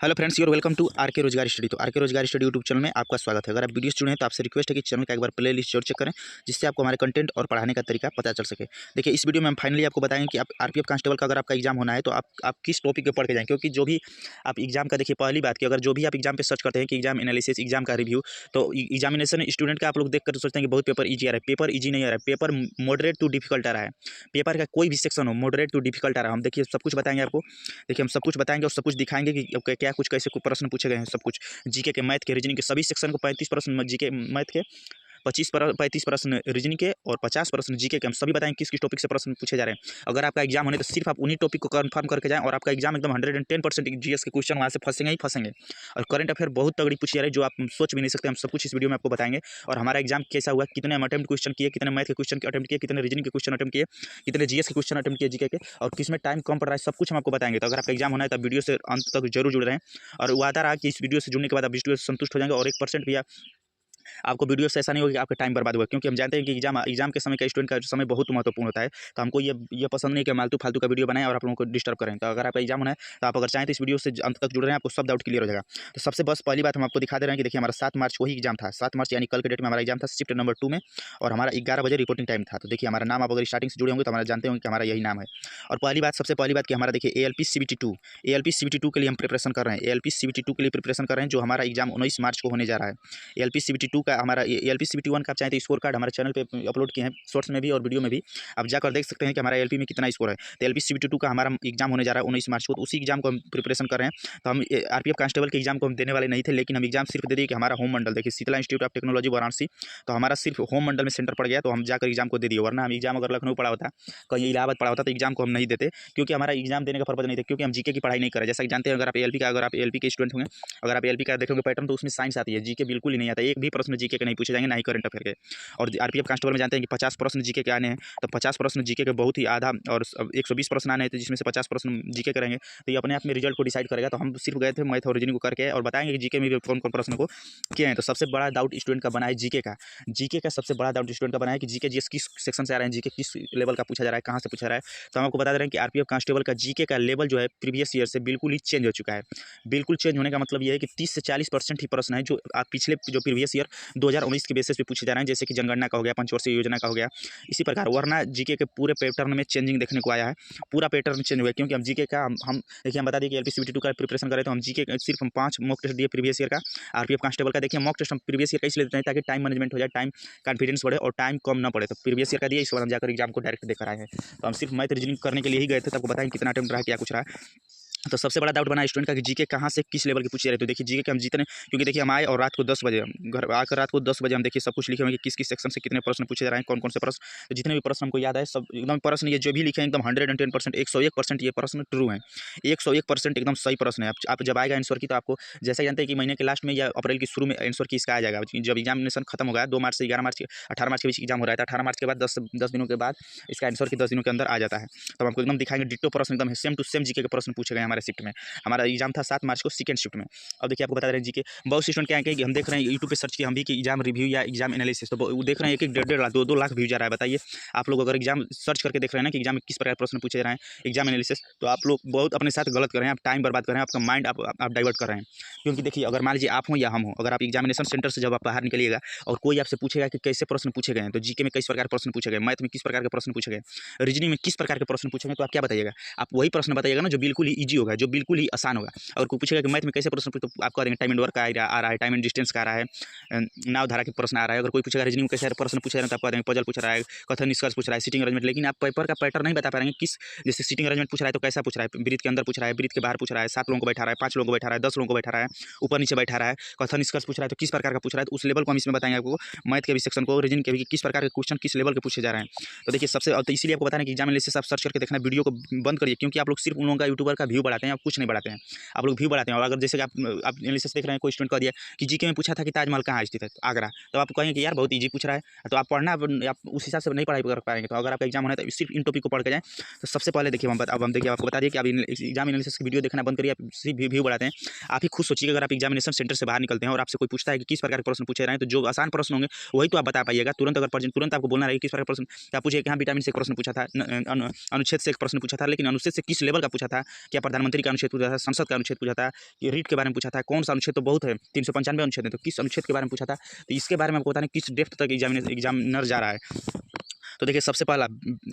Hello friends, you're welcome to R K Rozgar study. तो are K Rozgar study YouTube channel में आपका स्वागत है। अगर आप वीडियो जुड़े हैं तो आपसे रिक्वेस्ट है कि चैनल का एक बार प्ले लिस्ट जरूर चेक करें, जिससे आपको हमारे कंटेंट और पढ़ाने का तरीका पता चल सके। देखिए, इस वीडियो में हम फाइनली आपको बताएंगे कि आप आरपीएफ कांस्टेबल का अगर आपका एग्जाम होना है तो आप किस टॉपिक पर पढ़ के जाएं, क्योंकि जो भी आप एग्जाम का, देखिए पहली बात कि अगर जो भी आप एग्जाम पे सर्च करते हैं कि एग्जाम एनालिसिस, एग्जाम का रिव्यू, तो एग्जामिनेशन स्टूडेंट का आप लोग देखकर सोचते हैं कि बहुत पेपर ईजी आ रहा है। पेपर ईजी नहीं आ रहा है, पेपर मॉडरेट टू डिफिकल्ट आ रहा है। पेपर का कोई भी सेक्शन हो मॉडरेट टू डिफिकल्ट आ रहा है। हम देखिए सब कुछ बताएंगे आपको। देखिए हम सब कुछ बताएंगे और सब कुछ दिखाएंगे कि क्या कुछ कैसे प्रश्न पूछे गए हैं। सब कुछ जीके के, मैथ के, रीजनिंग के सभी सेक्शन को 35 प्रश्न जीके मैथ के, 35 प्रश्न रीजनिंग के और 50 प्रश्न जीके के हम सभी बताएंगे किस किस टॉपिक से प्रश्न पूछे जा रहे हैं। अगर आपका एग्जाम होने तो सिर्फ आप उन्हीं टॉपिक को कंफर्म करके जाएं और आपका एग्जाम एकदम 110% जीएस के क्वेश्चन वहाँ से फंसेंगे ही फंसेंगे। और करंट अफेयर बहुत तगड़ी पूछी जा रही है जो आप सोच भी नहीं सकते। हम सब कुछ इस वीडियो में आपको बताएंगे। और हमारा एग्जाम कैसा हुआ, कितने हम अटेम्प्ट क्वेश्चन किए, कितने मैथ के क्वेश्चन अटेम्प्ट किए, कितने रीजनिंग के क्वेश्चन अटेम्प्ट किए, कितने जीएस के क्वेश्चन अटेम्प्ट किए जीके के, और किसमें टाइम कम पड़ रहा है, सब कुछ हम आपको बताएंगे। तो अगर आपका एग्जाम होना है तो वीडियो से अंत तक जरूर जुड़ रहे हैं। और वादा रहा कि इस वीडियो से जुड़ने के बाद आप वीडियो से संतुष्ट हो जाएंगे और 1% भी आपको वीडियो से ऐसा नहीं होगा कि आपका टाइम बर्बाद हुआ, क्योंकि हम जानते हैं कि एग्जाम के समय का, स्टूडेंट का समय बहुत महत्वपूर्ण होता है। तो हमको ये पसंद नहीं कि फालतू फालतू का वीडियो बनाएं और आप लोगों को डिस्टर्ब करें। तो अगर आपका एग्जाम होना है तो आप अगर चाहें तो इस वीडियो से अंत तक जुड़ रहे हैं, आपको सब डाउट क्लियर हो जाएगा। तो सबसे बस पहली बात हम आपको दिखा दे रहे हैं कि देखिए हमारा 7 मार्च को ही एग्जाम था। 7 मार्च यानी कल के डेट में हमारा एग्जाम था शिफ्ट नंबर 2 में, और हमारा 11 बजे रिपोर्टिंग टाइम था। तो देखिए हमारा नाम, आप अगर स्टार्टिंग से जुड़े होंगे तो हमारा जानते होंगे कि हमारा यही नाम है। और सबसे पहली बात कि हमारा देखिए एएलपी सीबीटी 2 के लिए हम प्रिपरेशन कर रहे हैं। एएलपी सीबीटी 2 के लिए प्रिपरेशन कर रहे हैं, जो हमारा एग्जाम 19 मार्च को होने जा रहा है। एएलपी सीबीटी 2 का हमारा, एएलपी सीबीटी 1 का आप चाहें तो स्कोर कार्ड हमारे चैनल पे अपलोड किए हैं, शॉर्ट्स में भी और वीडियो में भी आप जाकर देख सकते हैं कि हमारा एलपी में कितना स्कोर है। तो एलपी सीबीटी 2 का हमारा एग्जाम होने जा रहा है 19 मार्च को, तो उसी एग्जाम को हम प्रिपरेशन कर रहे हैं। तो हम आरपीएफ कांस्टेबल के एग्जाम को हम देने वाले नहीं थे, लेकिन हम एग्जाम सिर्फ दे दिए कि हमारा होम मंडल, देखिए Sheetla institute of technology Varanasi, तो हमारा सिर्फ होम मंडल में सेंटर पड़ गया, तो हम जाकर एग्जाम को दे दिए। वरना हम एग्जाम अगर लखनऊ पड़ा होता, कहीं इलाहाबाद पड़ा होता, तो एग्जाम को हम नहीं देते, क्योंकि हमारा एग्जाम देने का पर्पज नहीं था, क्योंकि हम जीके की पढ़ाई नहीं करें। जैसा कि जानते हैं, अगर आप एलपी के स्टूडेंट होंगे, अगर आप एलपी का देखोगे पैटर्न, तो उसमें साइंस आती है, जीके बिल्कुल ही नहीं आता। एक भी प्रश्न जीके के नहीं पूछे जाएंगे, ना ही करंट अफेयर के। और आरपीएफ कांस्टेबल में जानते हैं कि 50 प्रश्न जीके के आने हैं, तो 50 प्रश्न जीके के बहुत ही आधा, और 120 प्रश्न आने हैं, तो जिसमें से 50 प्रश्न जीके के रहेंगे, तो ये अपने आप में रिजल्ट को डिसाइड करेगा। तो हम सिर्फ गए थे मैथ और रीजनिंग को करके और बताएंगे कि जीके में भी कौन कौन प्रश्न को किए हैं। तो सबसे बड़ा डाउट स्टूडेंट का बना है जीके का सबसे बड़ा डाउट स्टूडेंट का बना है कि जीके जीएस किस सेक्शन से आ रहे हैं, जीके किस लेवल का पूछा जा रहा है, कहाँ से पूछा जा रहा है। तो हम आपको बता दे रहे हैं कि आरपीएफ कांस्टेबल का जीके का लेवल जो है प्रीवियस ईयर से बिल्कुल ही चेंज हो चुका है। बिल्कुल चेंज होने का मतलब ये है कि 30 से 40% ही प्रश्न है जो आप पिछले, जो प्रीवियस ईयर 2019 के बेसिस पे पूछे जा रहे हैं, जैसे कि जनगणना का हो गया, पंचवर्षीय योजना का हो गया, इसी प्रकार। वरना जीके के पूरे पैटर्न में चेंजिंग देखने को आया है, पूरा पैटर्न चेंज हुआ है। क्योंकि हम जीके का हम देखिए, हम बता दें कि एलपी सीबीटी 2 का प्रिपरेशन करें, तो हम जीके सिर्फ हम 5 मॉक टेस्ट दिए प्रीवियस ईयर का। आरपीएफ कांस्टेबल का देखिए मॉक टेस्ट हम प्रीवियस ईयर का इसलिए देते हैं ताकि टाइम मैनेजमेंट हो जाए, टाइम कॉन्फिडेंस बढ़े और टाइम कम ना पड़े। तो प्रीवियस ईयर का दिए, इस बार हम जाकर एग्जाम को डायरेक्ट देकर आए हैं। तो हम सिर्फ मैथ रीजनिंग करने के लिए ही गए थे। तो आपको बताएं कितना अटेम्प्ट रहा है, क्या कुछ रहा है। तो सबसे बड़ा डाउट बना स्टूडेंट का कि जीके कहाँ से किस लेवल की पूछी जा रही है। तो देखिए जीके के हम जीतने, क्योंकि देखिए हम आए और रात को 10 बजे, घर आकर रात को 10 बजे हम देखिए सब कुछ लिखे हुए कि किस किस सेक्शन से कितने प्रश्न पूछे जा रहे हैं, कौन कौन से प्रश्न। तो जितने भी प्रश्न हमको याद है सब एकदम प्रश्न, ये जो भी लिखे हैं एकदम 110%, 101% ये प्रश्न ट्रू है, 101% एकदम सही प्रश्न है। आप जब आएगा आंसर की, तो आपको जैसे जानते हैं कि महीने के लास्ट में या अप्रैल के शुरू में आंसर की इसका आ जाएगा। जब एग्जामिनेशन खत्म होगा 2 मार्च से 11 मार्च 18 मार्च के बीच एग्जाम हो रहा है, तो 18 मार्च के बाद 10 दिनों के बाद इसका आंसर की 10 दिनों के अंदर आ जाता है। तो हमको एकदम दिखाएंगे डिट्टो प्रश्न, एकदम सेम टू सेम जीके के प्रश्न पूछे गए हमारे शिफ्ट में। हमारा एग्जाम था 7 मार्च को सेकंड शिफ्ट में। अब देखिए आपको बता रहे हैं जीके, बहुत स्टूडेंट क्या है कि हम देख रहे हैं यूट्यूब पे सर्च किया हम भी कि एग्जाम रिव्यू या एग्जाम एनालिसिस, तो वो देख रहे हैं 1-1, 1.5 लाख, 2-2 लाख व्यू जा रहा है। बताइए आप लोग अगर एग्जाम सर्च करके देख रहे हैं ना कि एग्जाम में किस प्रकार प्रश्न पूछे जा रहे हैं, एग्जाम एनालिसिस, तो आप लोग बहुत अपने साथ गलत कर रहे हैं, आप टाइम बर्बाद कर रहे हैं, आपका माइंड आप डाइवर्ट कर रहे हैं। क्योंकि देखिए अगर मान लीजिए आप हो या हम हो, अगर आप एग्जामिनेशन सेंटर से जब आप बाहर निकलिएगा और कोई आपसे पूछेगा कि कैसे प्रश्न पूछे गए हैं, तो जीके में किस प्रकार प्रश्न पूछे गए, मैथ में किस प्रकार के प्रश्न पूछे गए, रीजनिंग में किस प्रकार के प्रश्न पूछे गए, तो आप क्या बताइएगा? आप वही प्रश्न बताइएगा ना जो बिल्कुल ही ईजी होगा, जो बिल्कुल ही आसान होगा। और कोई पूछेगा कि मैथ में कैसे प्रश्न, तो आपको देंगे टाइम एंड वर्क का आ रहा है, टाइम एंड डिस्टेंस का आ रहा है, नाव धारा के प्रश्न आ रहा है। अगर कोई पूछेगा रीजनिंग में कैसे प्रश्न पूछे रहे हैं, तो आपको देंगे पजल पूछ रहा है, कथन निष्कर्ष पूछ रहा है, सीटिंग अरेंजमेंट। लेकिन आप पेपर का पैटर्न नहीं बता पा रहे हैं किस, जैसे सीटिंग अरेंजमेंट पूछ रहा है तो कैसा पूछ रहा है, ब्रीथ के अंदर पूछ रहा है, ब्रीथ के बाहर पूछ रहा है, 7 लोगों को बैठा रहा है, 5 लोगों को बैठा रहा है, 10 लोगों को बैठा रहा है, ऊपर नीचे बैठा रहा है, कथन निष्कर्ष पूछ रहा है तो किस प्रकार का पूछ रहा है, तो उस लेवल को हम इसमें बताएंगे आपको। मैथ के भी सेक्शन को, रीजनिंग के भी, किस प्रकार के क्वेश्चन किस लेवल के पूछे जा रहे हैं। तो देखिए सबसे, तो इसीलिए आपको बता रहे हैं कि एग्जाम एनालिसिस आप सर्च करके देखना, वीडियो को बंद करिए, क्योंकि आप लोग सिर्फ उन लोगों का यूट्यूबर का व्यू बढ़ाते हैं, आप कुछ नहीं बढ़ाते हैं, आप लोग व्यू बढ़ाते हैं। और अगर जैसे कि आप एनालिसिस देख रहे हैं, कोई स्टूडेंट कह दिया कि जीके में पूछा था कि ताजमहल कहाँ स्थित है, आगरा, तो आप कहेंगे कि यार बहुत ईजी पूछ रहा है, तो आप पढ़ना, आप उस हिसाब से नहीं पढ़ाई कर पाएंगे। तो अगर आपका एग्जाम होना है तो सिर्फ इन टॉपिक को पढ़ के जाएं। तो सबसे पहले देखिए हम देखिए आपको बता दिए कि आप एग्जाम एनालिसिस की वीडियो देखना बंद करिए, आप सिर्फ व्यू बढ़ाते हैं। आप ही खुद सोचिए अगर आप एग्जामिनेशन सेंटर से बाहर निकलते हैं और आपसे कोई पूछता है कि किस प्रकार के प्रश्न पूछे रहे हैं, तो जो आसान प्रश्न होंगे वही तो आप बता पाइएगा तुरंत। अगर तुरंत आपको बोलना रहे किस प्रकार प्रश्न, तो आप पूछिए कि हाँ विटामिन से एक प्रश्न पूछा था, अनुच्छेद से एक प्रश्न पूछा था, लेकिन अनुच्छेद से किस लेवल का पूछा था, क्या प्रधानमंत्री का अनुच्छेद पूछा था, संसद का अनुच्छेद पूछा था, कि रीट के बारे में पूछा था, कौन सा अनुच्छेद तो बहुत है 395 अनुच्छेद है, तो किस अनुच्छेद के बारे में पूछा था, तो इसके बारे में आपको बताना किस डेप्थ तक एग्जामिनर जा रहा है। तो देखिए सबसे पहला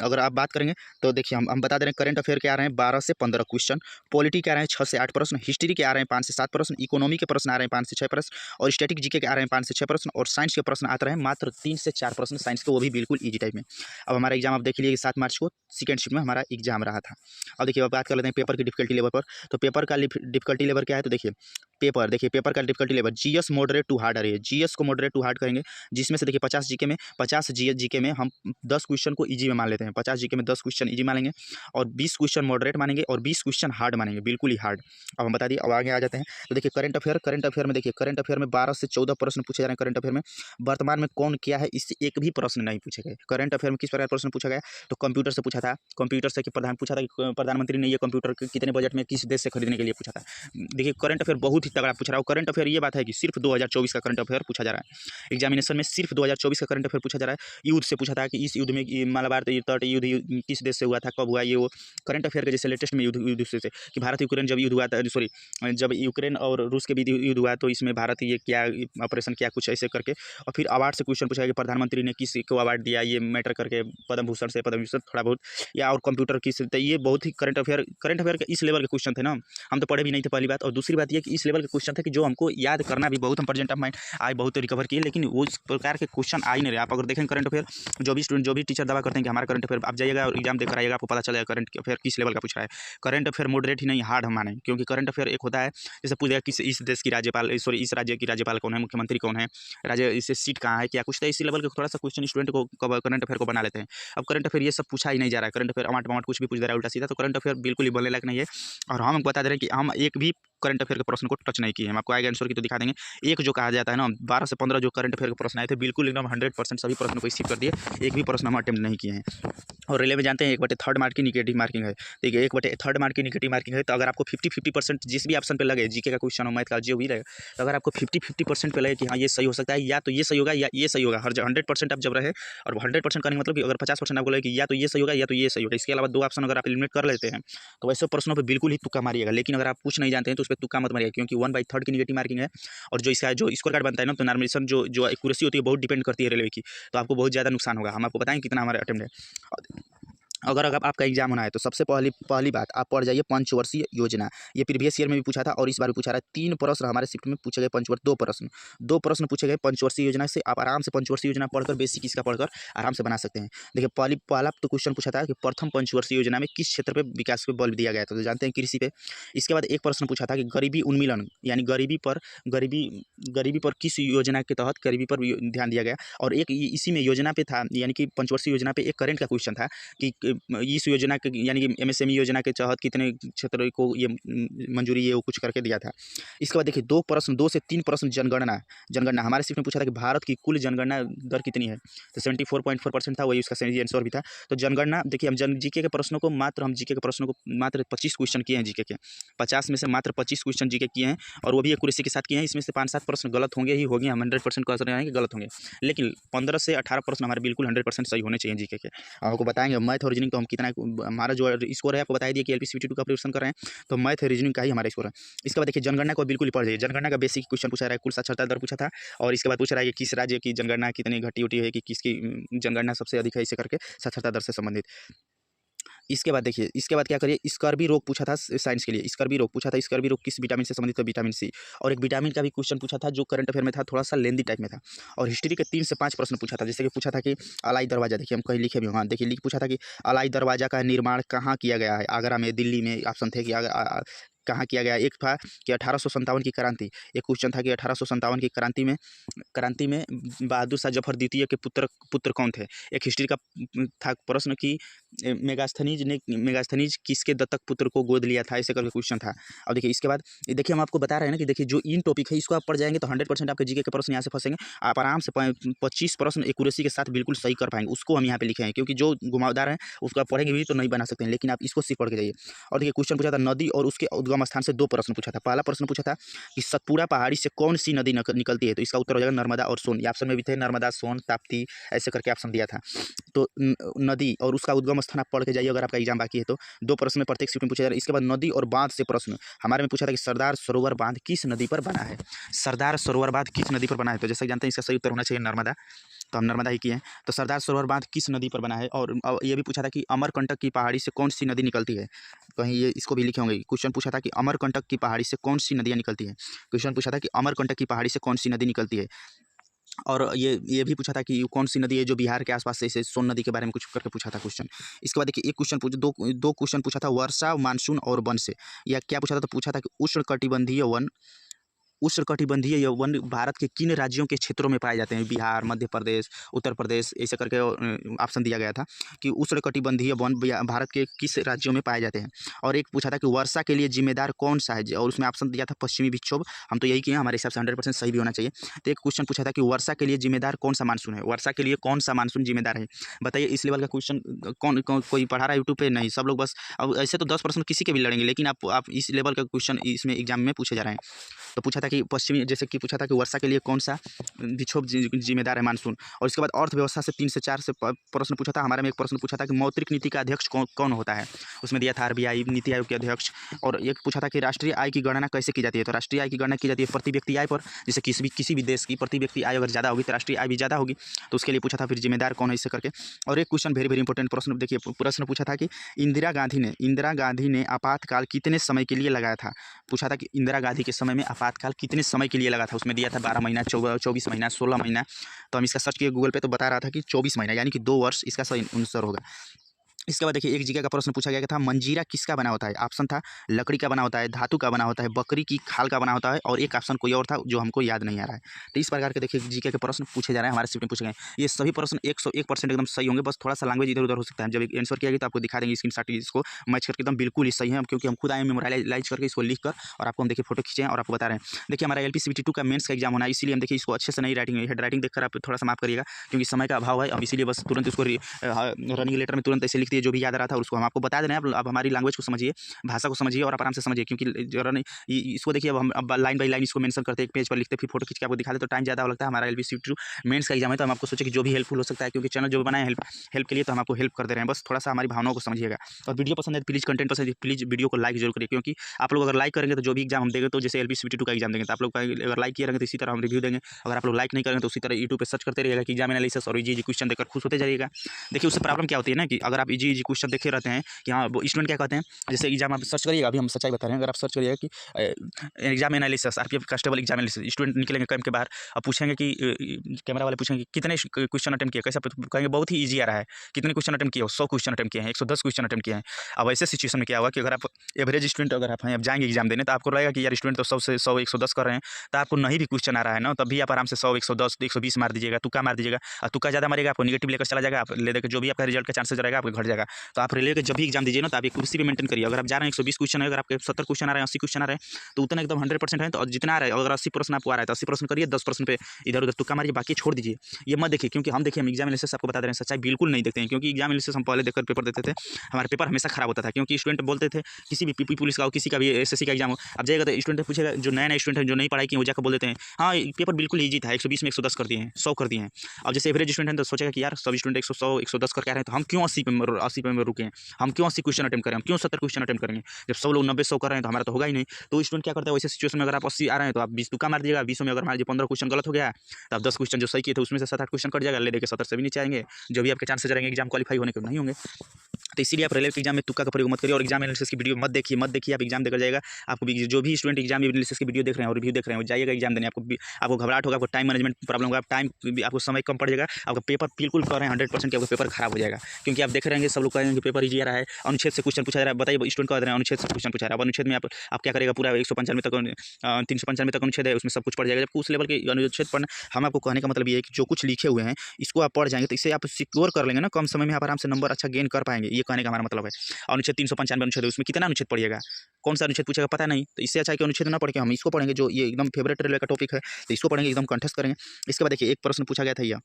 अगर आप बात करेंगे तो देखिए हम बता दे रहे हैं करंट अफेयर के आ रहे हैं 12 से 15 क्वेश्चन, पॉलिटी के आ रहे हैं 6 से 8 प्रश्न, हिस्ट्री के आ रहे हैं 5 से 7 प्रश्न, इकोनॉमी के प्रश्न आ रहे हैं 5 से 6 प्रश्न, और स्टैटिक जीके के आ रहे हैं 5 से 6 प्रश्न, और साइंस के प्रश्न आते रहे मात्र 3 से 4 प्रश्न साइंस के, वो भी बिल्कुल ईजी टाइप में। अब हमारा एग्जाम आप देख लीजिए 7 मार्च को सेकंड शिफ्ट में हमारा एग्जाम रहा था। अब देखिए अब बात कर लेते हैं पेपर की डिफिकल्टी लेवल पर। तो पेपर का डिफिकल्टी लेवल क्या है, तो देखिए पेपर का difficulty level GS moderate to hard है, जीएस को मॉडरेट टू हार्ड करेंगे, जिसमें से देखिए 50 जीके में 50 जीके में हम 10 क्वेश्चन को ईजी में मान लेते हैं, 50 जीके में 10 क्वेश्चन ईजी मानेंगे, और 20 क्वेश्चन मॉडरेट मानेंगे, और 20 क्वेश्चन हार्ड मानेंगे, बिल्कुल ही हार्ड। अब हम बता दिए, अब आगे आ जाते हैं। तो देखिए करंट अफेयर में देखिए करंट अफेयर में 12 से 14 प्रश्न पूछे जा रहे हैं। करंट अफेयर में वर्तमान में कौन क्या है इससे एक भी प्रश्न नहीं पूछे गए। करंट अफेयर में किस प्रकार प्रश्न पूछा गया, तो कंप्यूटर से पूछा था, कंप्यूटर से पूछा था कि प्रधानमंत्री ने ये कंप्यूटर कितने बजट में किस देश से खरीदने के लिए पूछा था। देखिए करंट अफेयर बहुत ही तगड़ा पूछ रहा है। करंट अफेयर ये बात है कि सिर्फ 2024 का करंट अफेयर पूछा जा रहा है एग्जामिनेशन में, सिर्फ 2024 का करंट अफेयर पूछा जा रहा है। युद्ध से पूछा था कि इस युद्ध में मालाबार तट युद्ध किस देश से हुआ था, कब हुआ, ये वो करंट अफेयर के जैसे लेटेस्ट में युद्ध से कि भारत यूक्रेन जब युद्ध हुआ था, सॉरी जब यूक्रेन और रूस के बीच युद्ध हुआ तो इसमें भारत ये क्या ऑपरेशन किया, कुछ ऐसे करके। और फिर अवार्ड से क्वेश्चन पूछा कि प्रधानमंत्री ने किस को अवार्ड दिया, ये मैटर करके पद्म भूषण से पद्म भूषण थोड़ा बहुत, या और कंप्यूटर किस, तो ये बहुत ही करंट अफेयर के इस लेवल के क्वेश्चन थे ना, हम तो पढ़े भी नहीं थे पहली बात। और दूसरी बात ये कि इस लेवल के क्वेश्चन थे कि जो हमको याद करना भी बहुत, हम प्रेजेंट ऑफ माइंड आज बहुत रिकवर किए, लेकिन वो इस प्रकार के क्वेश्चन आ ही नहीं रहे। आप अगर देखें करंट अफेयर, जो भी स्टूडेंट जो भी टीचर दावा करते हैं कि हमारा करंट अफेयर, आप जाइएगा और एग्जाम देकर आइएगा, आपको पता चलेगा करंट अफेयर किस लेवल का पूछ रहा है। करंट अफेयर मॉडरेट ही नहीं हार्ड हम माने, क्योंकि करंट अफेयर एक होता है जैसे पूछेगा किस इस देश की राज्यपाल, सॉरी इस राज्य की राज्यपाल कौन है, मुख्यमंत्री कौन है, राज्य इससे सीट कहाँ है, क्या कुछ, तो इसी लेवल के थोड़ा सा क्वेश्चन स्टूडेंट को करंट अफेयर को बना लेते हैं। अब करंट अफेयर ये सब पूछा ही नहीं जा रहा है, करंट अफेयर अमाट कुछ भी पूछ दे रहा है उल्टा सीधा, तो करंट अफेयर बिल्कुल ही बोलने लायक नहीं है। और हम बता दे रहे हैं कि हम एक भी करंट अफेयर के प्रश्न को टच नहीं किए। हम आपको आगे आंसर की तो दिखा देंगे। एक जो कहा जाता है ना 12 से 15 जो करंट अफेयर के प्रश्न आए थे, बिल्कुल एकदम 100% सभी प्रश्नों को स्किप कर दिए, एक भी प्रश्न हम अटेम्प्ट नहीं किए हैं। और रेलवे में जानते हैं 1/3 मार्क की निगेटिव मार्किंग है। देखिए 1/3 मार्क की निगेटिव मार्किंग है, तो अगर आपको 50-50% जिस भी ऑप्शन पे लगे, जीके का क्वेश्चन हो, मैथ का जो भी रहे, तो अगर आपको 50-50% पे लगे कि हाँ ये सही हो सकता है, या तो ये सही होगा या ये सही होगा, हर 100% आप जब रहे, और 100% करने का मतलब कि अगर 50% आपको लगे कि या तो ये सही होगा या तो ये सही होगा, इसके अलावा 2 ऑप्शन अगर आप एलिमिनेट कर लेते हैं, तो वैसे प्रश्नों पर बिल्कुल ही तुक्का मारिएगा। लेकिन अगर आप कुछ नहीं जानते हैं तो उस पर तुक्का मत मारिएगा, क्योंकि 1/3 की निगेटिव मार्किंग है। और जो इसका जो स्कोर कार्ड बनता है ना, तो नॉर्मलाइजेशन जो एक्यूरेसी होती है बहुत डिपेंड करती है रेलवे की, तो आपको बहुत ज़्यादा नुकसान होगा। हम आपको बताएंगे कितना हमारा अटेम्प्ट है। अगर आपका एग्जाम होना है तो सबसे पहली बात आप पढ़ जाइए पंचवर्षीय योजना। ये प्रीवियस ईयर में भी पूछा था और इस बार भी पूछा रहा है। 3 प्रश्न हमारे शिफ्ट में पूछे गए, 2 प्रश्न पूछे गए पंचवर्षीय योजना से। आप आराम से पंचवर्षीय योजना पढ़कर, बेसिक इसका पढ़कर आराम से बना सकते हैं। देखिए पहला तो क्वेश्चन पूछा था कि प्रथम पंचवर्षीय योजना में किस क्षेत्र पर विकास पे बल दिया गया था, तो जानते हैं कृषि पे। इसके बाद एक प्रश्न पूछा था कि गरीबी उन्मूलन यानी गरीबी पर किस योजना के तहत गरीबी पर ध्यान दिया गया। और एक इसी में योजना पे था, यानी कि पंचवर्षीय योजना पे एक करंट का क्वेश्चन था कि इस योजना के यानी कि एमएसएमई योजना के तहत कितने क्षेत्रों को ये मंजूरी ये वो कुछ करके दिया था। इसके बाद देखिए 2 से 3 प्रश्न जनगणना हमारे शिफ्ट में पूछा था कि भारत की कुल जनगणना दर कितनी है, तो 74.4% था, वही उसका सही आंसर भी था। तो जनगणना देखिए हम जीके के प्रश्नों को मात्र 25 क्वेश्चन किए हैं जीके के, 50 में से मात्र 25 क्वेश्चन जीके किए हैं, और वो भी एक्यूरेसी के साथ किए हैं। इसमें से 5-7 प्रश्न गलत होंगे ही होंगे, हम 100% कह सकते हैं कि गलत होंगे, लेकिन 15 से 18 प्रश्न हमारे बिल्कुल 100% सही होने चाहिए जीके के। आपको बताएंगे मैथ और रीजनिंग तो हम कितना, हमारा जो स्कोर है आपको बता दिया कि LPCVT2 का प्रिपरेशन कर रहे हैं, तो मैथ रीजनिंग का ही हमारा स्कोर है। इसके बाद देखिए जनगणना को बिल्कुल ही पढ़ जाइए। जनगणना का बेसिक क्वेश्चन पूछा रहा है, कुल साक्षरता दर पूछा था, और इसके बाद पूछ रहा है कि किस राज्य की जनगणना कितनी घटी उठी है, कि किसकी जनगणना सबसे अधिक है, इसे करके साक्षरता दर से संबंधित। इसके बाद देखिए, इसके बाद क्या करिए, स्कर्वी रोग पूछा था साइंस के लिए, स्कर्वी रोग पूछा था, स्कर्वी रोग किस विटामिन से संबंधित है, विटामिन सी। और एक विटामिन का भी क्वेश्चन पूछा था जो करंट अफेयर में था, थोड़ा सा लेंदी टाइप में था। और हिस्ट्री के 3 से 5 प्रश्न पूछा था, जैसे कि पूछा था कि अलाई दरवाजा, देखिए हम कहीं लिखे भी, हाँ देखिए पूछा था कि अलाई दरवाजा का निर्माण कहाँ किया गया है, आगरा में, दिल्ली में, ऑप्शन थे कि कहाँ किया गया। एक था कि 1857 की क्रांति, एक क्वेश्चन था कि 1857 की क्रांति में बहादुर शाह जफर द्वितीय के पुत्र कौन थे। एक हिस्ट्री का था प्रश्न कि मेगास्थनीज किसके दत्तक पुत्र को गोद लिया था, ऐसे करके क्वेश्चन था। और देखिए इसके बाद देखिए हम आपको बता रहे हैं ना कि देखिए जो इन टॉपिक है इसको आप पढ़ जाएंगे तो 100% आपके जीके के प्रश्न यहाँ से फंसेंगे। आप आराम से 25 प्रश्न एक्यूरेसी के साथ बिल्कुल सही कर पाएंगे, उसको हम यहाँ पे लिखे हैं, क्योंकि जो घुमावदार है उसको आप पढ़ेंगे भी तो नहीं बना सकते हैं, लेकिन आप इसको सिर्फ पढ़ के जाइए। और देखिए क्वेश्चन पूछा था नदी और उसके उद्गम स्थान से 2 प्रश्न पूछा था। पहला प्रश्न पूछा था कि सतपुड़ा पहाड़ी से कौन सी नदी निकलती है, तो इसका उत्तर हो जाएगा नर्मदा और सोन। ये ऑप्शन में भी थे नर्मदा, सोन, ताप्ती, ऐसे करके ऑप्शन दिया था। तो नदी और उसका उद्गम स्थान आप पढ़ के जाइए अगर आपका एग्जाम बाकी है तो। 2 प्रश्न में प्रत्येक शिफ्ट में पूछा जा रहा है। इसके बाद नदी और बांध से प्रश्न हमारे में पूछा था कि सरदार सरोवर बांध किस नदी पर बना है। सरदार सरोवर बांध किस नदी पर बना है, तो जैसा कि जानते हैं इसका सही उत्तर होना चाहिए नर्मदा, तो हम नर्मदा ही किए हैं। तो सरदार सरोवर बांध किस नदी पर बना है। और ये भी पूछा था कि अमरकंटक की पहाड़ी से कौन सी नदी निकलती है, कहीं ये इसको भी लिखे होंगे। क्वेश्चन पूछा था कि अमरकंटक की पहाड़ी से कौन सी नदियाँ निकलती है। क्वेश्चन पूछा था कि अमरकंटक की पहाड़ी से कौन सी नदी निकलती है। और ये भी पूछा था कि कौन सी नदी है जो बिहार के आसपास से, इसे सोन नदी के बारे में कुछ करके पूछा था क्वेश्चन। इसके बाद देखिए एक क्वेश्चन दो क्वेश्चन पूछा था वर्षा, मानसून और वन से। या क्या पूछा था, तो पूछा था कि उष्णकटिबंधीय वन भारत के किन राज्यों के क्षेत्रों में पाए जाते हैं। बिहार, मध्य प्रदेश, उत्तर प्रदेश, ऐसे करके ऑप्शन दिया गया था कि उष्णकटिबंधीय वन भारत के किस राज्यों में पाए जाते हैं। और एक पूछा था कि वर्षा के लिए जिम्मेदार कौन सा है, और उसमें ऑप्शन दिया था पश्चिमी विक्षोभ। हम तो यही किए, हमारे हिसाब से 100% सही भी होना चाहिए। तो एक क्वेश्चन पूछा था कि वर्षा के लिए जिम्मेदार कौन सा मानसून है, वर्षा के लिए कौन सा मानसून जिम्मेदार है, बताइए। इस लेवल का क्वेश्चन कोई पढ़ा रहा है यूट्यूब पे? नहीं, सब लोग बस। अब ऐसे तो 10 प्रश्न किसी के भी लड़ेंगे, लेकिन आप इस लेवल का क्वेश्चन इसमें एग्जाम में पूछे जा रहे हैं। तो पूछा था कि पश्चिमी, जैसे कि पूछा था कि वर्षा के लिए कौन सा विक्षोभ जिम्मेदार है, मानसून। और इसके बाद अर्थव्यवस्था से 3 से 4 से प्रश्न पूछा था। हमारे में एक प्रश्न पूछा था कि मौद्रिक नीति का अध्यक्ष कौन होता है, उसमें दिया था RBI, नीति आयोग के अध्यक्ष। और एक पूछा था कि राष्ट्रीय आय की गणना कैसे की जाती है, तो राष्ट्रीय आय की गणना की जाती है प्रति व्यक्ति आय पर। जैसे किसी भी देश की प्रति व्यक्ति आय अगर ज़्यादा होगी तो राष्ट्रीय आय भी ज़्यादा होगी, तो उसके लिए पूछा था फिर जिम्मेदार कौन है, इससे करके। और एक क्वेश्चन वेरी इंपॉर्टेंट प्रश्न देखिए, प्रश्न पूछा था कि इंदिरा गांधी ने आपातकाल कितने समय के लिए लगाया था। पूछा था कि इंदिरा गांधी के समय में आपातकाल कितने समय के लिए लगा था, उसमें दिया था 12 महीना, 24 महीना, 16 महीना। तो हम इसका सर्च किए गूगल पे, तो बता रहा था कि 24 महीना, यानी कि 2 वर्ष इसका सही आंसर होगा। इसके बाद देखिए एक जीके का प्रश्न पूछा गया था मंजीरा किसका बना होता है। ऑप्शन था लकड़ी का बना होता है, धातु का बना होता है, बकरी की खाल का बना होता है, और एक ऑप्शन कोई और था जो हमको याद नहीं आ रहा है। तो इस प्रकार के देखिए जीके के प्रश्न पूछे जा रहे हैं, हमारे शिफ्ट में पूछे गए। ये सभी प्रश्न 101% एकदम सही होंगे, बस थोड़ा सा लैंग्वेज इधर उधर हो सकता है। जब आंसर किया गया तो आपको दिखा देंगे स्क्रीनशॉट, इसको मैच करके एकदम बिल्कुल ही सही है, क्योंकि हम खुद आए मेमोराइज करके इसको लिख कर, और आपको हम देखिए फोटो खींचे हैं और आपको बता रहे हैं। देखिए हमारा LPCBT 2 का मेंस का एग्जाम होना है, इसीलिए हम देखिए इसको अच्छे से नहीं राइटिंग, हेड राइटिंग देखकर आप थोड़ा सा माफ करिएगा, क्योंकि समय का अभाव है। अब इसीलिए बस तुरंत इसको रनिंग लेटर में तुरंत ऐसे लिख दिए जो भी याद आ रहा था, उसको हम आपको बता दे रहे हैं। अब हमारी लैंग्वेज को समझिए, भाषा को समझिए और आप आराम से समझिए, क्योंकि इसको देखिए अब लाइन बाई लाइन इसको मेंशन करते हैं, एक पेज पर लिखते, फिर फोटो खींच के आपको दिखाते तो टाइम ज़्यादा लगता है। हमारा LPCBT मेंस का एग्जाम है, तो हम आपको सोचे कि जो भी हेल्पफुल हो सकता है, क्योंकि चैनल जो बनाए हेल्प के लिए, तो हम आपको हेल्प कर दे रहे हैं। बस थोड़ा सा हमारी भावनाओं को समझिएगा। और वीडियो पसंद है प्लीज़, कंटेंट पसंद है प्लीज़ वीडियो को लाइक जरूर करिए, क्योंकि आप लोग अगर लाइक करेंगे तो जो भी एग्जाम हम देंगे, तो जैसे LPCBT 2 का एग्जाम देंगे तो आप लोग अगर लाइक किए रहेंगे तो इसी तरह हम रिव्यू देंगे। अगर आप लोग लाइक नहीं करेंगे तो उसी तरह यूट्यूब पर सर्च करते रहिएगा कि एग्जाम एनालिसिस, और इजी क्वेश्चन देकर खुश होते जाइएगा। देखिए उससे प्रॉब्लम क्या होती है ना, कि अगर आप इजी क्वेश्चन देखे रहते हैं कि हाँ वो स्टूडेंट क्या कहते हैं, जैसे एग्जाम आप सर्च करिएगा, अभी हम सच्चाई बता रहे हैं, अगर आप सर्च करिएगा कि exam analysis, RPF constable exam analysis, student निकलेंगे कैंप के बाहर, अब पूछेंगे कि कैमरा वाले पूछेंगे कितने क्वेश्चन अटेम्प्ट किए, कैसा कहेंगे बहुत ही ईजी आ रहा है, कितने क्वेश्चन अटेम्प्ट किए, 100 क्वेश्चन अटेम्प्ट किए हैं, 110 क्वेश्चन अटेम्प्ट किए हैं। अब ऐसे सिचुएशन में क्या होगा कि अगर आप एवरेज स्टूडेंट अगर आप हैं, अब जाएंगे एग्जाम देने, तो आपको लगेगा कि यार स्टूडेंट तो 100 से 100 110 कर रहे हैं, तो आपको नहीं भी क्वेश्चन आ रहा है ना, तब भी आप आराम से 100 110 120 मार दीजिएगा, तुक्का मार दीजिएगा, और तुक्का ज़्यादा मारेगा आपको निगेटिव लेकर चला जाएगा, आप ले देकर जो भी आपका रिजल्ट का चांसेस रहेगा आपको घट जाएगा। तो आप रेलवे के जब भी एग्जाम दीजिए ना, तो आप एक कुर्सी पे मेंटेन करिए। अगर आप जा रहे हैं 120 क्वेश्चन है, अगर आपके 70 क्वेश्चन आ रहे हैं, 80 क्वेश्चन आ रहे हैं, तो उतना एकदम 100% है, तो जितना आ रहा है, अगर 80% आपको आ रहा है तो 80% करिए, 10% पे इधर उधर तुक्का मारिए, बाकी छोड़ दीजिए। ये मत देखिए, क्योंकि हम देखिए हम एग्जाम एनालिसिस आपको बता दे रहे हैं, सच्चाई बिल्कुल नहीं देखते हैं, क्योंकि एग्जाम एनालिसिस हम पहले देखकर पेपर देते थे, हमारे पेपर हमेशा खराब होता था, क्योंकि स्टूडेंट बोलते थे किसी भी पीपी पुलिस का हो, किसी का भी SSC का एग्जाम हो, अब जाएगा तो स्टूडेंट पूछेगा, जो नया स्टूडेंट है जो नहीं पढ़ाई की वो जाकर बोल देते हैं हाँ पेपर बिल्कुल ईजी था, 120 में 110 कर दिए हैं, 100 कर दिए हैं। अब जैसे एवरेज स्टूडेंट है तो सोचेगा कि यार सब स्टूडेंट 100 110 करके आ रहे हैं, तो हम क्यों 80 पे रुके हैं, हम क्यों 80 क्वेश्चन अटेम्प्ट करें, हम क्यों 70 क्वेश्चन अटेम्प्ट करेंगे, जब सब लोग 90 100 कर रहे हैं तो हमारा तो होगा ही नहीं। तो स्टूडेंट क्या करता है, वैसे सिचुएशन में अगर आप 80 आ रहे हैं तो आप 20 तुक्का मार दीजिएगा, 20 में अगर मान लीजिए 15 क्वेश्चन गलत हो गया तो आप 10 क्वेश्चन जो सही किए थे उसमें से 7-8 क्वेश्चन कट जाएगा, ले देकर 70 से भी नीचे आएंगे, जो भी आपके चांसेस रहेंगे एग्जाम क्वालिफाई होने के नहीं होंगे। तो इसीलिए आप रेलवे के एग्जाम में तुक्का का प्रयोग मत करिए, और एग्जाम एनालिसिस की वीडियो मत देखिए, आप एग्जाम देकर जाएगा। आपको जो भी स्टूडेंट एग्जाम एनालिसिस की वीडियो देख रहे हैं और रिव्यू देख रहे हैं, जाइएगा एग्जाम देने, आपको घबराहट होगा, आपको टाइम मैनेजमेंट प्रॉब्लम होगा, टाइम आपको समय कम पड़ जाएगा, आपका पेपर बिल्कुल कर रहे हैं 100% कि आपका पेपर खराब हो जाएगा, क्योंकि आप देख रहेंगे सब लोग कहेंगे कि पेपर ईजी आ रहा है, अनुच्छेद से क्वेश्चन पूछा जा रहा है, बताइए स्टूडेंट कह रहे हैं अनुच्छेद से क्वेश्चन पूछा रहा है, अब अनुच्छेद में आप क्या करेगा, पूरा 195 तक 395 तक अनुच्छेद है, उसमें सब कुछ पड़ जाएगा, जबकि उस लेवल के अनुच्छेद पढ़ना, हम आपको कहने का मतलब ये है कि जो कुछ लिखे हुए हैं इसको आप पढ़ जाएंगे तो इससे आप सिक्योर कर लेंगे ना, कम समय में आप आराम से नंबर अच्छा गेन कर पाएंगे, ये कहने का हमारा मतलब है। अनुच्छेद 395 अनुच्छेद है, उसमें कितना अनुच्छेद पढ़िएगा, कौन सा अनुच्छेद पूछेगा पता नहीं, तो इससे अच्छा है कि अनुच्छेद ना पढ़ के हम इसको पढ़ेंगे, जो ये एकदम फेवरेट रेलवे का टॉपिक है, तो इसको पढ़ेंगे, एकदम कंठस्थ करेंगे। इसके बाद देखिए एक प्रश्न पूछा गया था,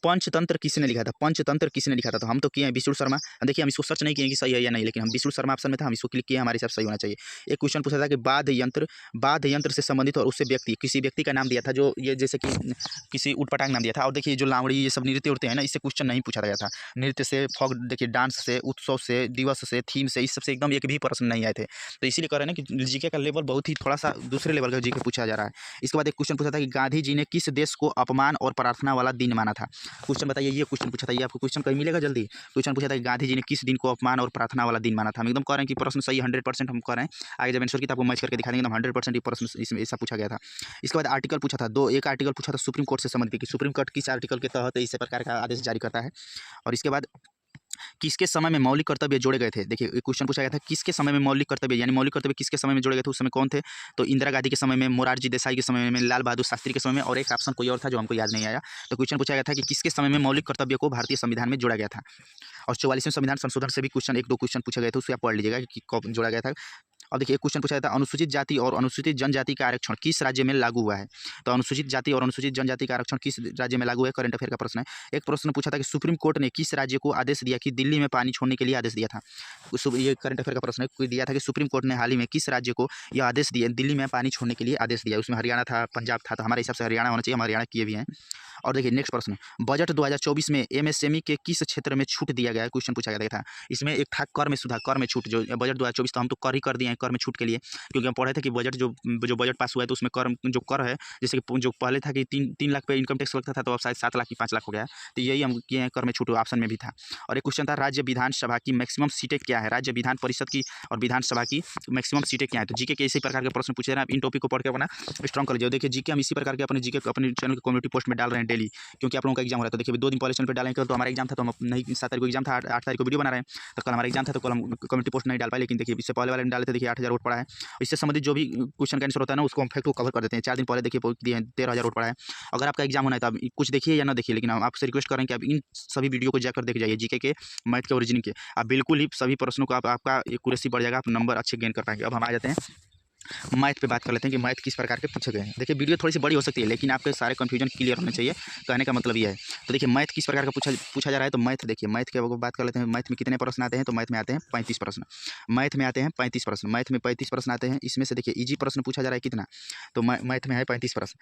पंचतंत्र किसने लिखा था? पंचतंत्र किसने लिखा था? तो हम तो किए हैं विष्णु शर्मा। देखिए हम इसको सर्च नहीं किए कि सही है या नहीं, लेकिन हम विष्णु शर्मा ऑप्शन में था, हम इसको क्लिक किए, हमारे हिसाब से सही होना चाहिए। एक क्वेश्चन पूछा था कि वाद्य यंत्र से संबंधित और उससे किसी व्यक्ति का नाम दिया था, जो ये जैसे कि किसी ऊटपटांग नाम दिया था। और देखिए जो लावड़ी ये सब नृत्य उड़ते हैं ना, इससे क्वेश्चन नहीं पूछा गया था। नृत्य से, फोक, देखिए डांस से, उत्सव से, दिवस से, थीम से, इस सबसे एकदम एक भी प्रश्न नहीं आए थे। तो इसीलिए कह रहे हैं ना कि जीके का लेवल बहुत ही थोड़ा सा दूसरे लेवल का जीके पूछा जा रहा है। इसके बाद एक क्वेश्चन पूछा था कि गांधी जी ने किस देश को अपमान और प्रार्थना वाला दिन माना था? क्वेश्चन बताइए, ये क्वेश्चन पूछा था, ये आपको क्वेश्चन कहीं मिलेगा जल्दी? क्वेश्चन पूछा था कि गांधी जी ने किस दिन को अपमान और प्रार्थना वाला दिन माना था। हम एकदम कह रहे हैं कि प्रश्न सही 100% हम कह रहे हैं। आगे जब आंसर की आपको मैच करके दिखा देंगे, एकदम 100% ये प्रश्न इसमें ऐसा पूछा गया था। इसके बाद आर्टिकल पूछा था एक आर्टिकल पूछा था सुप्रीम कोर्ट से संबंधित कि सुप्रीम कोर्ट किस आर्टिकल के तहत इस प्रकार का आदेश जारी करता है। और इसके बाद किसके समय में मौलिक कर्तव्य जोड़े गए थे? देखिए एक क्वेश्चन पूछा गया था किसके समय में मौलिक कर्तव्य, यानी मौलिक कर्तव्य किसके समय में जोड़े गए थे, उस समय कौन थे? तो इंदिरा गांधी के समय में, मोरारजी देसाई के समय में, लाल बहादुर शास्त्री के समय में, और एक ऑप्शन कोई और था जो हमको याद नहीं आया। तो क्वेश्चन पूछा गया था कि किसके समय में मौलिक कर्तव्य को भारतीय संविधान में जोड़ा गया था। और 44वें संविधान संशोधन से भी क्वेश्चन एक दो क्वेश्चन पूछे गए थे, उससे आप पढ़ लीजिएगा कि कब जोड़ा गया था। और देखिए एक क्वेश्चन पूछा गया था अनुसूचित जाति और अनुसूचित जनजाति का आरक्षण किस राज्य में लागू हुआ है? तो अनुसूचित जाति और अनुसूचित जनजाति का आरक्षण किस राज्य में लागू है? करंट अफेयर का प्रश्न है। एक प्रश्न पूछा था कि सुप्रीम कोर्ट ने किस राज्य को आदेश दिया कि दिल्ली में पानी छोड़ने के लिए आदेश दिया था? ये करंट अफेयर का प्रश्न है, कोई दिया था कि सुप्रीम कोर्ट ने हाल ही में किस राज्य को यह आदेश दिया, दिल्ली में पानी छोड़ने के लिए आदेश दिया? उसमें हरियाणा था, पंजाब था, तो हमारे हिसाब से हरियाणा होना चाहिए, हम हरियाणा किए भी हैं। और देखिए नेक्स्ट प्रश्न, बजट 2024 में एमएसएमई के किस क्षेत्र में छूट दिया गया है? क्वेश्चन पूछा गया था। इसमें एक था कर में सुधार, कर में छूट। जो बजट 2024 तो हम तो कर ही कर दिए हैं कर में छूट के लिए, क्योंकि हम पढ़े थे कि बजट जो बजट पास हुआ है तो उसमें कर है, जैसे कि जो पहले था कि 3 लाख पे इनकम टैक्स लगता था, तो अब शायद 7 लाख की 5 लाख हो गया है। तो यही हम किए हैं, कर में छूट ऑप्शन में भी था। और एक क्वेश्चन था राज्य विधानसभा की मैक्सिमम सीटें क्या है? राज्य विधान परिषद की और विधानसभा की मैक्सिमम सीटें क्या है? तो जीके के इसी प्रकार के प्रश्न पूछे जा रहे हैं। आप इन टॉपिक को पढ़ के अपना स्ट्रॉन्ग कर लीजिए। देखिए जीके हम इसी प्रकार के अपने जीके अपने चैनल की कम्युनिटी पोस्ट में डाल रहे हैं डेली, क्योंकि आप लोगों का एग्जाम हो रहा है। तो देखिए 2 दिन पहले चैनल पर डालेंगे, तो हमारा एग्जाम था, तो हम नहीं 7 तारीख को एग्जाम था, 8 तारीख को वीडियो बना रहे हैं। तो कल हमारा एग्जाम था, तो कल हम कम्युनिटी पोस्ट नहीं डाल पाए, लेकिन देखिए इससे पहले वाले में डाले थे, देखिए 8000 वोट पड़ा है। इससे संबंधित जो भी क्वेश्चन का आंसर होता है ना, उसको हम फैक्ट को कवर कर देते हैं। 4 दिन पहले देखिए दिए हैं, 13,000 वोट पड़ा है। अगर आपका एग्जाम होना है तो आप कुछ देखिए या ना देखिए, लेकिन हम आपसे रिक्वेस्ट करें कि आप इन सभी वीडियो को जाकर देख जाइए, जीके के, मैथ के और रीजनिंग के। आप बिल्कुल ही सभी प्रश्नों को आपका एक्यूरेसी बढ़ जाएगा, आप नंबर अच्छे गेन कर पाएंगे। अब हम आ जाते हैं मैथ पे बात कर लेते हैं कि मैथ किस प्रकार के पूछे गए हैं। देखिए वीडियो थोड़ी सी बड़ी हो सकती है, लेकिन आपके सारे कन्फ्यूजन क्लियर होने चाहिए, कहने का मतलब ये है। तो देखिए मैथ किस प्रकार का पूछा जा रहा है। तो मैथ देखिए, मैथ के बात कर लेते हैं। मैथ में कितने प्रश्न आते हैं? तो मैथ में आते हैं 35 प्रश्न। मैथ में आते हैं 35 प्रश्न। मैथ में 35 प्रश्न आते हैं। इसमें से देखिए ईजी प्रश्न पूछा जा रहा है कितना? तो मैथ में है 35 प्रश्न।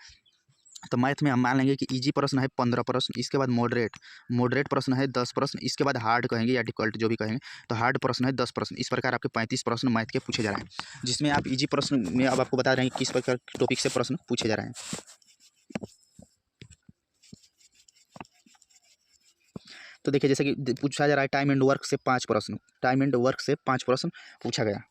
तो मैथ में हम मान लेंगे कि इजी प्रश्न है 15 प्रश्न, इसके बाद मॉडरेट प्रश्न है 10 प्रश्न, इसके बाद हार्ड कहेंगे या डिफिकल्ट जो भी कहेंगे, तो हार्ड प्रश्न है 10 प्रश्न। इस प्रकार आपके 35 प्रश्न मैथ के पूछे जा रहे हैं, जिसमें आप इजी प्रश्न में अब आपको बता रहे हैं कि किस प्रकार टॉपिक से प्रश्न पूछे जा रहे हैं। तो देखिए जैसे कि पूछा जा रहा है टाइम एंड वर्क से 5 प्रश्न, टाइम एंड वर्क से 5 प्रश्न पूछा गया।